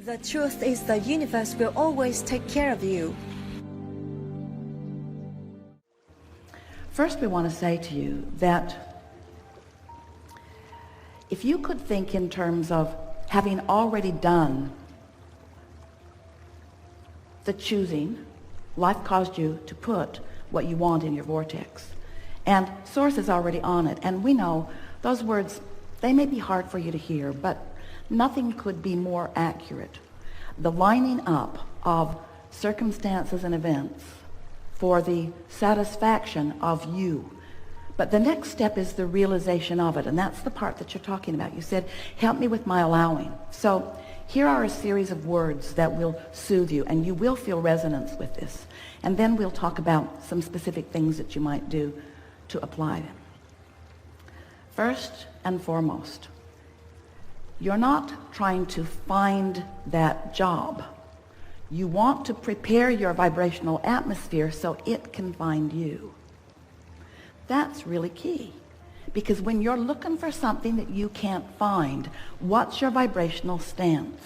The truth is the universe will always take care of you. First, we want to say to you that if you could think in terms of having already done the choosing, life caused you to put what you want in your vortex. And Source is already on it. And we know those words, they may be hard for you to hear, but nothing could be more accurate. The lining up of circumstances and events for the satisfaction of you. But the next step is the realization of it, and that's the part that you're talking about. You said, help me with my allowing. So here are a series of words that will soothe you, and you will feel resonance with this. And then we'll talk about some specific things that you might do to apply them. First and foremost, you're not trying to find that job. You want to prepare your vibrational atmosphere so it can find you. That's really key. Because when you're looking for something that you can't find, what's your vibrational stance?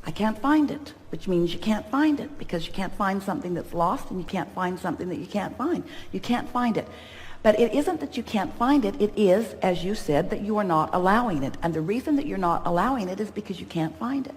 I can't find it, which means you can't find it, because you can't find something that's lost, and you can't find something that you can't find. You can't find it. But it isn't that you can't find it. It is, as you said, that you are not allowing it. And the reason that you're not allowing it is because you can't find it.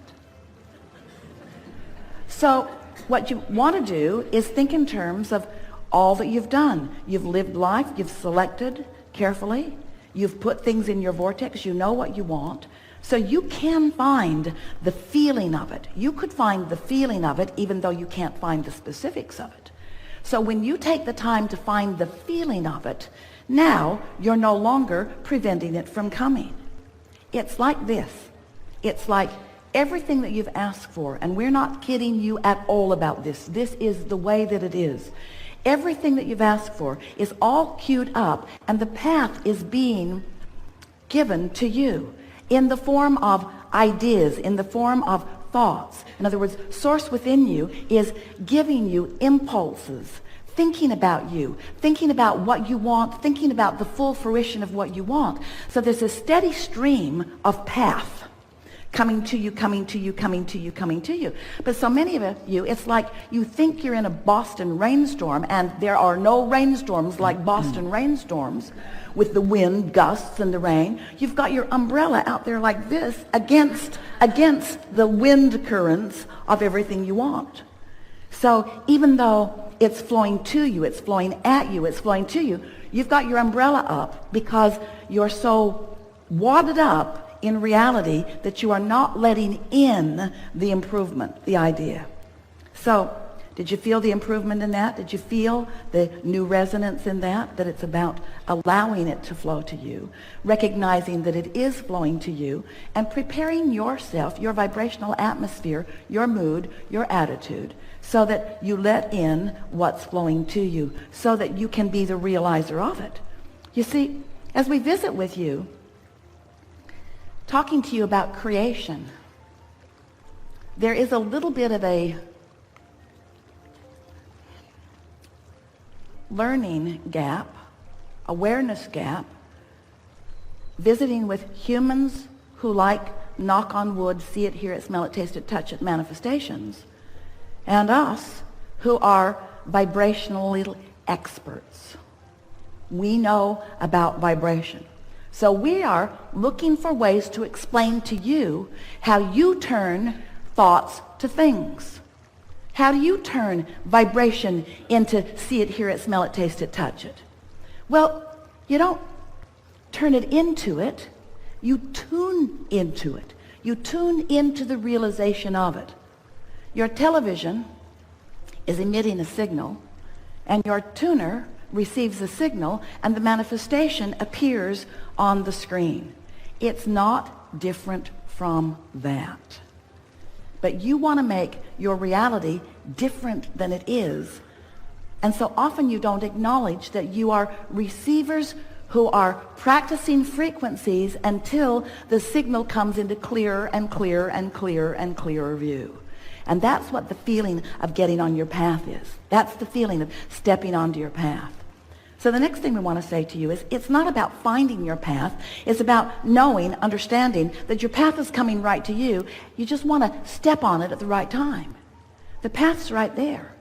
So what you want to do is think in terms of all that you've done. You've lived life. You've selected carefully. You've put things in your vortex. You know what you want. So you can find the feeling of it. You could find the feeling of it even though you can't find the specifics of it. So when you take the time to find the feeling of it, now you're no longer preventing it from coming. It's like this. It's like everything that you've asked for, and we're not kidding you at all about this. This is the way that it is. Everything that you've asked for is all queued up, and the path is being given to you in the form of ideas, in the form of thoughts. In other words, Source within you is giving you impulses, thinking about you, thinking about what you want, thinking about the full fruition of what you want. So there's a steady stream of path coming to you, coming to you, coming to you, coming to you. But so many of you, it's like you think you're in a Boston rainstorm, and there are no rainstorms like Boston rainstorms with the wind gusts and the rain. You've got your umbrella out there like this against the wind currents of everything you want. So even though it's flowing to you, it's flowing at you, it's flowing to you, you've got your umbrella up because you're so wadded up in reality that you are not letting in the improvement, the idea. So did you feel the improvement in that? Did you feel the new resonance in that? That it's about allowing it to flow to you, recognizing that it is flowing to you, and preparing yourself, your vibrational atmosphere, your mood, your attitude, so that you let in what's flowing to you, so that you can be the realizer of it. You see, as we visit with you, talking to you about creation, there is a little bit of a learning gap, awareness gap, visiting with humans who like, knock on wood, see it, hear it, smell it, taste it, touch it, manifestations, and us who are vibrational experts. We know about vibration. So we are looking for ways to explain to you how you turn thoughts to things. How do you turn vibration into see it, hear it, smell it, taste it, touch it? Well, you don't turn it into it. You tune into it. You tune into the realization of it. Your television is emitting a signal, and your tuner receives a signal, and the manifestation appears on the screen. It's not different from that. But you want to make your reality different than it is. And so often you don't acknowledge that you are receivers who are practicing frequencies until the signal comes into clearer and clearer and clearer and clearer view. And that's what the feeling of getting on your path is. That's the feeling of stepping onto your path. So the next thing we want to say to you is it's not about finding your path. It's about knowing, understanding that your path is coming right to you. You just want to step on it at the right time. The path's right there.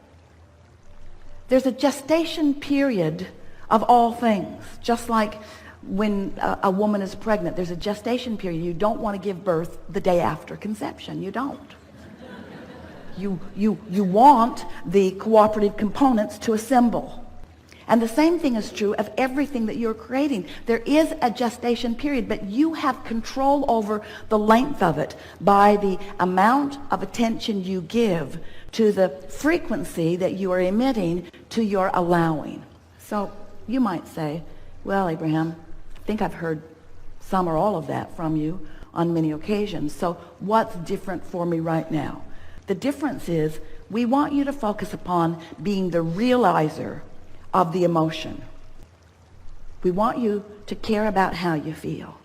There's a gestation period of all things. Just like when a woman is pregnant, there's a gestation period. You don't want to give birth the day after conception. You don't. You want the cooperative components to assemble. And the same thing is true of everything that you're creating. There is a gestation period, but you have control over the length of it by the amount of attention you give to the frequency that you are emitting to your allowing. So you might say, well, Abraham, I think I've heard some or all of that from you on many occasions. So what's different for me right now? The difference is we want you to focus upon being the realizer of the emotion. We want you to care about how you feel.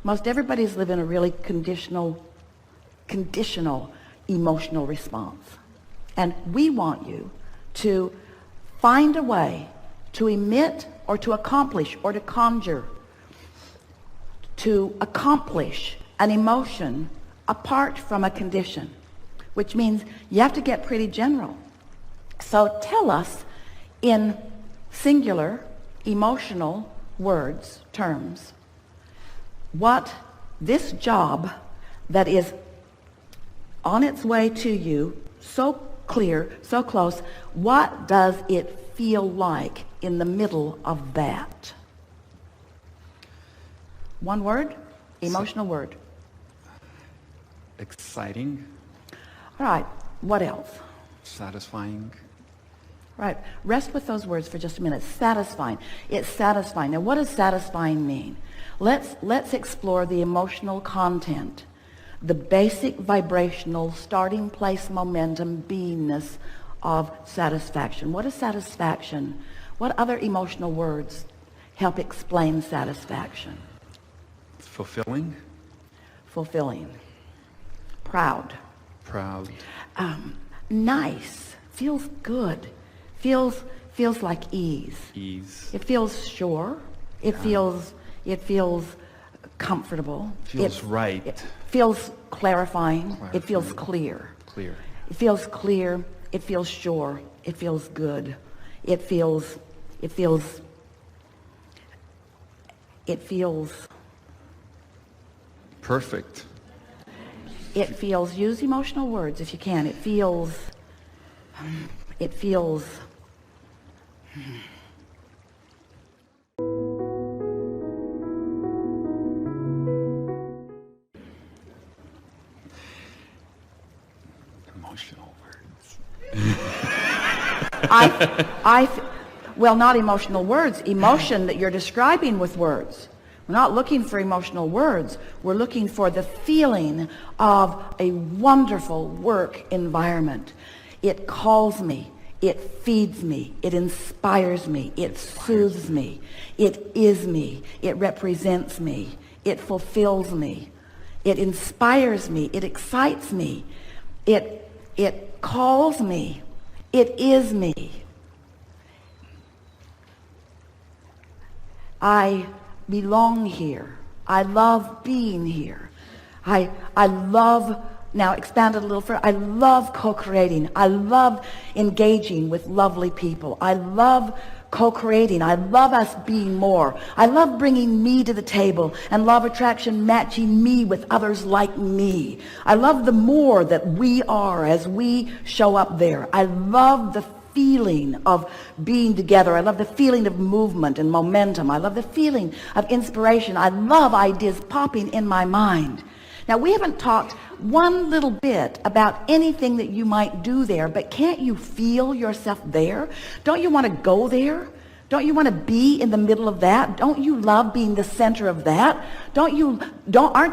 Most everybody's living a really conditional emotional response. And we want you to find a way to emit or to accomplish or to conjure, to accomplish an emotion apart from a condition, which means you have to get pretty general. So tell us in singular emotional words, terms, what this job that is on its way to you, so clear, so close, what does it feel like in the middle of that? One word, emotional word. Exciting. All right, what else? Satisfying. Right, rest with those words for just a minute. Satisfying. It's satisfying. Now, what does satisfying mean? Let's explore the emotional content, the basic vibrational starting place momentum beingness of satisfaction. What is satisfaction? What other emotional words help explain satisfaction? Fulfilling. Fulfilling. Proud. Proud. Nice. Feels good. Feels like ease. Ease. It feels sure. It feels comfortable. Feels right. It feels clarifying. It feels clear. Clear. It feels clear. It feels sure. It feels good. It feels perfect. It feels, use emotional words if you can. It feels emotional words. well, not emotional words, emotion that you're describing with words. We're not looking for emotional words. We're looking for the feeling of a wonderful work environment. It calls me. It feeds me. It inspires me. It soothes me. It is me. It represents me. It fulfills me. It inspires me. It excites me. It calls me. It is me. I belong here. I love being here. I love, now expand it a little further, I love co-creating. I love engaging with lovely people. I love co-creating. I love us being more. I love bringing me to the table and law of attraction matching me with others like me. I love the more that we are as we show up there. I love the feeling of being together. I love the feeling of movement and momentum. I love the feeling of inspiration. I love ideas popping in my mind. Now, we haven't talked one little bit about anything that you might do there, but can't you feel yourself there? Don't you want to go there? Don't you want to be in the middle of that? Don't you love being the center of that? Aren't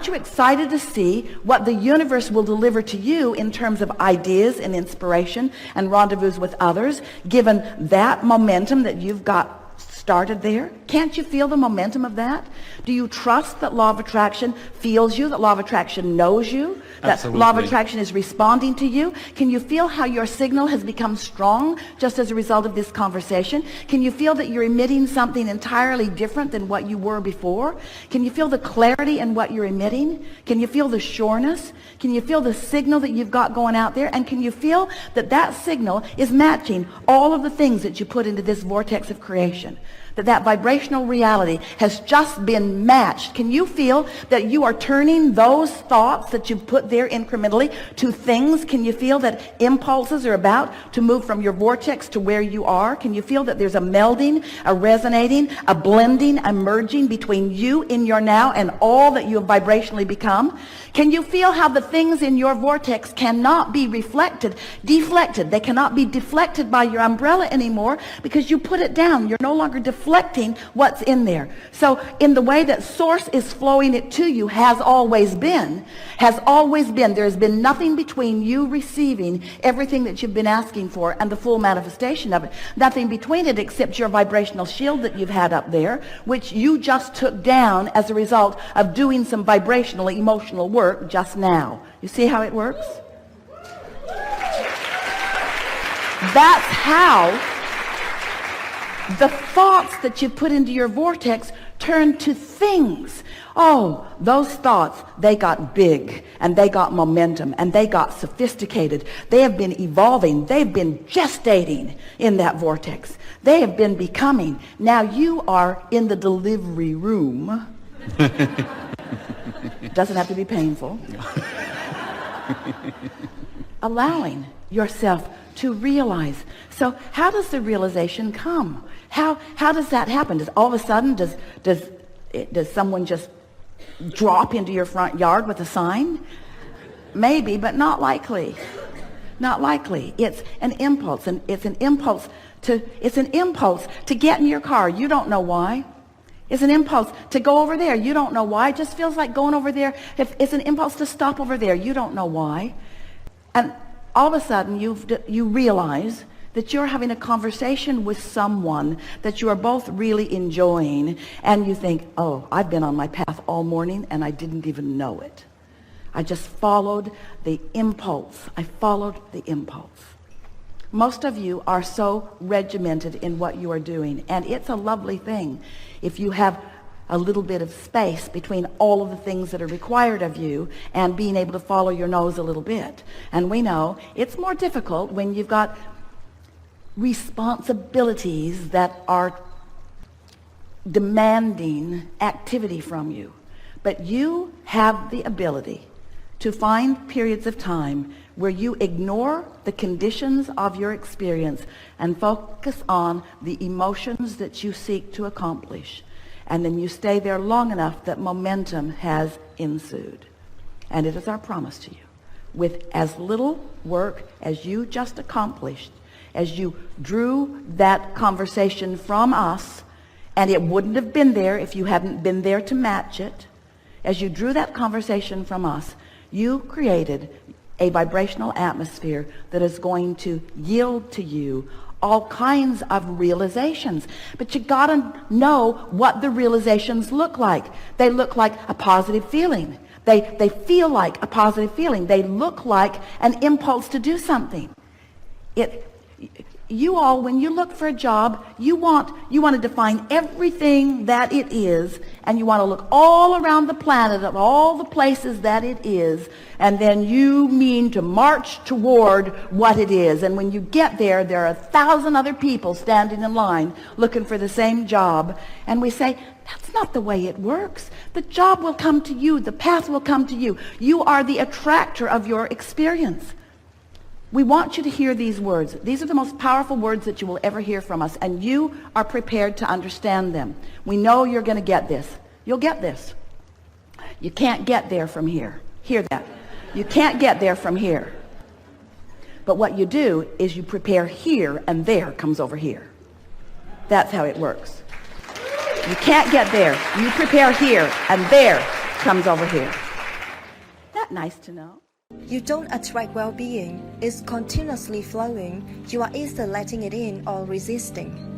you excited to see what the universe will deliver to you in terms of ideas and inspiration and rendezvous with others, given that momentum that you've got started there? Can't you feel the momentum of that? Do you trust that law of attraction feels you, that law of attraction knows you, that Absolutely. law of attraction is responding to you? Can you feel how your signal has become strong just as a result of this conversation? Can you feel that you're emitting something entirely different than what you were before? Can you feel the clarity in what you're emitting? Can you feel the sureness? Can you feel the signal that you've got going out there? And can you feel that that signal is matching all of the things that you put into this vortex of creation? That vibrational reality has just been matched. Can you feel that you are turning those thoughts that you've put there incrementally to things? Can you feel that impulses are about to move from your vortex to where you are? Can you feel that there's a melding, a resonating, a blending, a merging between you in your now and all that you have vibrationally become? Can you feel how the things in your vortex cannot be deflected? They cannot be deflected by your umbrella anymore because you put it down. You're no longer deflecting what's in there. So in the way that source is flowing it to you has always been. There's been nothing between you receiving everything that you've been asking for and the full manifestation of it. Nothing between it except your vibrational shield that you've had up there, which you just took down as a result of doing some vibrational, emotional work just now. You see how it works? That's how the thoughts that you put into your vortex turn to things. Oh, those thoughts, they got big and they got momentum and they got sophisticated. They have been evolving. They've been gestating in that vortex. They have been becoming. Now you are in the delivery room. Doesn't have to be painful. Allowing yourself to realize. So how does the realization come? How does that happen? Does all of a sudden does someone just drop into your front yard with a sign? Maybe, but not likely. Not likely. It's an impulse, and it's an impulse to get in your car. You don't know why. It's an impulse to go over there. You don't know why. It just feels like going over there. It's an impulse to stop over there. You don't know why. And all of a sudden you realize that you're having a conversation with someone that you are both really enjoying, and you think, oh, I've been on my path all morning and I didn't even know it. I just followed the impulse. I followed the impulse. Most of you are so regimented in what you are doing, and it's a lovely thing if you have a little bit of space between all of the things that are required of you and being able to follow your nose a little bit. And we know it's more difficult when you've got responsibilities that are demanding activity from you. But you have the ability to find periods of time where you ignore the conditions of your experience and focus on the emotions that you seek to accomplish. And then you stay there long enough that momentum has ensued. And it is our promise to you, with as little work as you just accomplished, as you drew that conversation from us, and it wouldn't have been there if you hadn't been there to match it, as you drew that conversation from us, you created a vibrational atmosphere that is going to yield to you all kinds of realizations. But you gotta know what the realizations look like. They look like a positive feeling. They feel like a positive feeling. They look like an impulse to do something. You all, when you look for a job, you want to define everything that it is, and you want to look all around the planet of all the places that it is, and then you mean to march toward what it is. And when you get there, there are 1,000 other people standing in line looking for the same job. And we say, that's not the way it works. The job will come to you. The path will come to you. You are the attractor of your experience. We want you to hear these words. These are the most powerful words that you will ever hear from us, and you are prepared to understand them. We know you're going to get this. You'll get this. You can't get there from here. Hear that. You can't get there from here. But what you do is you prepare here, and there comes over here. That's how it works. You can't get there. You prepare here, and there comes over here. Isn't that nice to know? You don't attract well-being. It's continuously flowing. You are either letting it in or resisting.